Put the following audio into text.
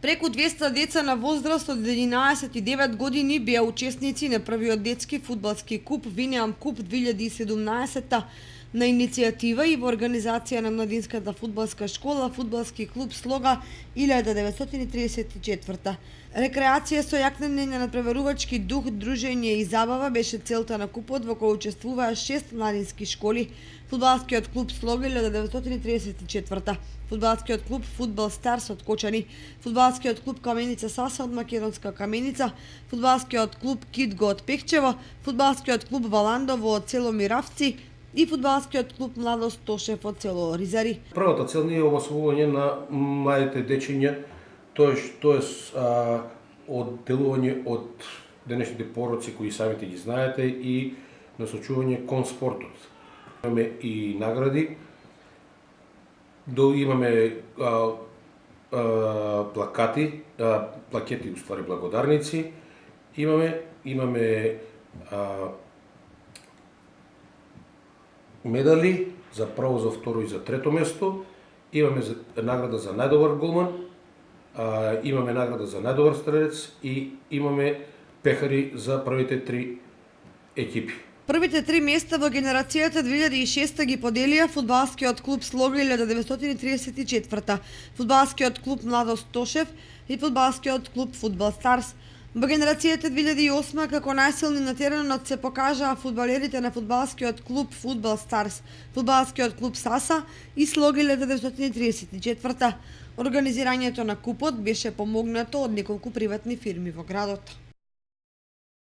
Преку 200 деца на возраст од 11 и 9 години беа учесници на првиот детски фудбалски куп Винеам Куп 2017 на иницијатива и во организација на младинската фудбалска школа Фудбалски клуб Слога 1934. Рекреација со јакнење на надпреварувачки дух, дружење и забава беше целта на купот, во кој учествуваа 6 младински школи: Фудбалскиот клуб Слога 1934, Фудбалскиот клуб Фудбал Старс од Кочани, Фудбалскиот клуб Каменица Саса од Македонска Каменица, Фудбалскиот клуб Кидго од Пехчево, Фудбалскиот клуб Валандово од село Миравци и Фудбалскиот клуб Младост Тошев од село Ризари. Првата цел не е обособување на младите дечиња, тоа е одделување од денешните пороци кои самите ги знаете и насочување кон спортот. Имаме и награди, имаме плакети уствари благодарници, имаме медали за прво, за второ и за трето место, имаме награда за најдобар голман, имаме награда за најдобар стрелец и имаме пехари за првите 3 екипи. Првите 3 места во генерацијата 2006 ги поделија Фудбалскиот клуб Слога 1934, Фудбалскиот клуб Младост Тошев и Фудбалскиот клуб Фудбал Старс. Во генерацијата 2008 како најсилни на теренот се покажаа фудбалерите на Фудбалскиот клуб Фудбал Старс, Фудбалскиот клуб Саса и Слога 1934. Организирањето на купот беше помогнато од неколку приватни фирми во градот.